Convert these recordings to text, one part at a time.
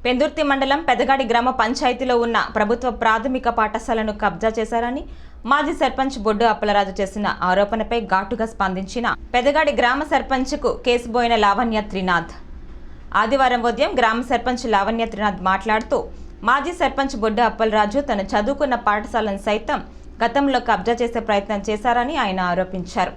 పెందుర్తి మండలం పెదగాడి గ్రామ పంచాయతీలో ఉన్న ప్రభుత్వ ప్రాథమిక పాఠశాలను కబ్జా చేశారని మాజీ సర్పంచ్ బొడ్డు అప్పలరాజు చేసిన ఆరోపణపై ఘాటుగా స్పందించిన పెదగాడి గ్రామ సర్పంచ్కు కేసుబోయిన లావణ్య త్రినాథ్. ఆదివారం ఉదయం గ్రామ సర్పంచ్ లావణ్య త్రినాథ్ మాట్లాడుతూ మాజీ సర్పంచ్ బొడ్డు అప్పలరాజు తను చదువుకున్న పాఠశాలను సైతం గతంలో కబ్జా చేసే ప్రయత్నం చేశారని ఆయన ఆరోపించారు.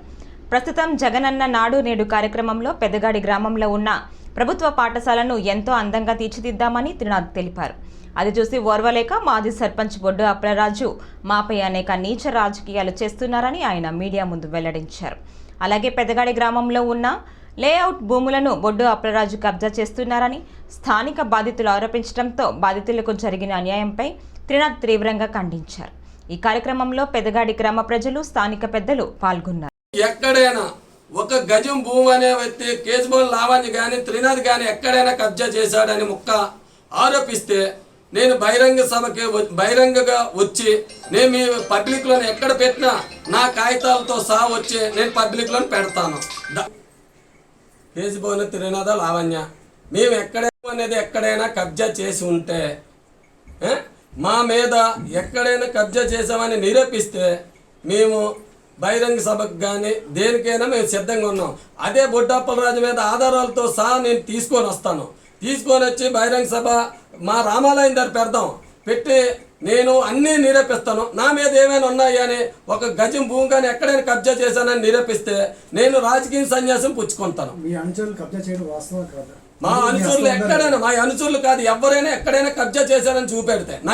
ప్రస్తుతం జగనన్న నాడు నేడు కార్యక్రమంలో పెదగాడి గ్రామంలో ఉన్న ప్రభుత్వ పాఠశాలను ఎంతో అందంగా తీర్చిదిద్దామని త్రినాథ్ తెలిపారు. అది చూసి ఓర్వలేక మాజీ సర్పంచ్ బొడ్డు అప్పలరాజు మాపై అనేక నీచ రాజకీయాలు చేస్తున్నారని ఆయన మీడియా ముందు వెల్లడించారు. అలాగే పెదగాడి గ్రామంలో ఉన్న లేఅవుట్ భూములను బొడ్డు అప్పలరాజు కబ్జా చేస్తున్నారని స్థానిక బాధితులు ఆరోపించడంతో బాధితులకు జరిగిన అన్యాయంపై త్రినాథ్ తీవ్రంగా ఖండించారు. ఈ కార్యక్రమంలో పెదగాడి గ్రామ ప్రజలు, స్థానిక పెద్దలు పాల్గొన్నారు. ఎక్కడైనా ఒక గజం భూమి అనే వ్యక్తి కేసుబోన్ లావణ్య కానీ త్రినాథ్ కానీ ఎక్కడైనా కబ్జా చేశాడని ముక్క ఆరోపిస్తే నేను బహిరంగ సభకి బహిరంగంగా వచ్చి నేను మీ పబ్లిక్లో ఎక్కడ పెట్టినా నా కాగితాలతో సహా వచ్చి నేను పబ్లిక్లో పెడతాను. కేసుబోన్ త్రినాథ లావణ్య మేము ఎక్కడైనా కబ్జా చేసి ఉంటే మా మీద ఎక్కడైనా కబ్జా చేసామని నిరూపిస్తే మేము బహిరంగ సభకు కానీ దేనికైనా మేము సిద్ధంగా ఉన్నాం. అదే బొడ్డు అప్పలరాజు మీద ఆధారాలతో సహా నేను తీసుకొని వస్తాను. తీసుకొని వచ్చి బహిరంగ సభ మా రామాలయం దగ్గర పెడదాం. పెట్టి నేను అన్నీ నిరూపిస్తాను. నా మీద ఏమైనా ఉన్నాయి అని ఒక గజం భూమి కానీ ఎక్కడైనా కబ్జా చేశానని నిరూపిస్తే నేను రాజకీయ సన్యాసం పుచ్చుకుంటాను. మా అనుచరులు ఎక్కడైనా, మా అనుచరులు కాదు ఎవరైనా ఎక్కడైనా కబ్జా చేశారని చూపెడితే నా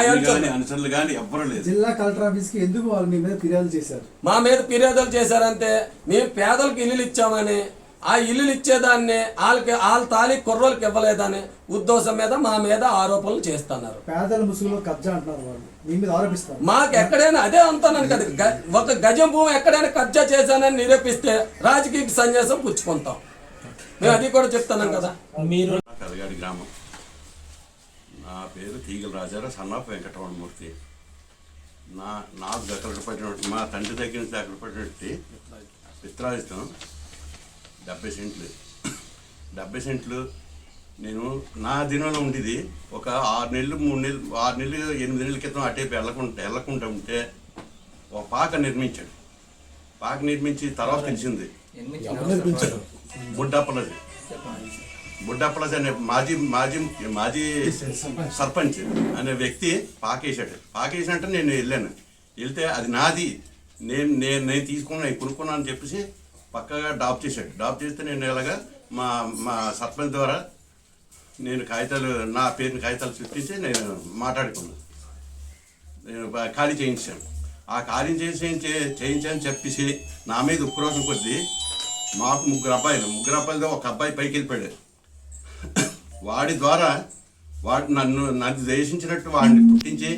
అనుచరులు కానీ ఎవ్వరు లేదు. జిల్లా కలెక్టర్ ఆఫీస్ కి ఎందుకు వాళ్ళు మీ మీద ఫిర్యాదు చేశారు? మా మీద ఫిర్యాదులు చేశారంటే మేము పేదలకు ఇల్లులు ఇచ్చామని, ఆ ఇల్లులు ఇచ్చేదాన్ని వాళ్ళ తాళి కుర్రోళ్ళకి ఇవ్వలేదని ఉద్దేశం మీద మా మీద ఆరోపణలు చేస్తున్నారు. పేదల ముసుగులో కబ్జా అంటున్నారు వాళ్ళు, మీ మీద ఆరోపిస్తారు. మాకు ఎక్కడైనా అదే అంటున్నాను కదా, ఒక గజం భూమి ఎక్కడైనా కబ్జా చేశానని నిరూపిస్తే రాజకీయ సన్యాసం పుచ్చుకుంటాం. మేము అది కూడా చెప్తున్నాం కదా. మీరు పెదగాడి గ్రామం, నా పేరు తీగల రాజారావు, సన్ ఆఫ్ వెంకటరమణమూర్తి. నాకు దగ్గర పడినటువంటి మా తండ్రి దగ్గర నుంచి దగ్గర పడినటువంటి పిత్రాజితం 70 సెంట్లు. 70 సెంట్లు నేను నా దినంలో ఉండేది ఒక 6 నెలలు 3 నెలలు 6 నెలలు 8 నెలల క్రితం అటేపు వెళ్ళకుండా ఉంటే ఒక పాక నిర్మించాడు. పాక నిర్మించి తర్వాత తెలిసింది బుడ్డప్పలజీ అనే మాజీ సర్పంచ్ అనే వ్యక్తి పాకేశాడు. పాకేసినట్టు నేను వెళ్తే అది నాది, నేను కొనుక్కున్నాను అని చెప్పేసి పక్కగా డాప్ చేశాడు. డాప్ చేస్తే నేను ఇలాగా మా సర్పంచ్ ద్వారా నేను నా పేరుని కాగితాలు సృష్టించి నేను మాట్లాడుకున్నాను. నేను ఖాళీ చేయించాను. ఆ ఖాళీ చేయించని చెప్పేసి నా మీద ఉక్రోషం కొద్దీ మాకు 3 అబ్బాయిలతో ఒక అబ్బాయి పైకి వెళ్ళిపోయాడు. వాడి ద్వారా నన్ను దేశించినట్టు వాడిని పుట్టించి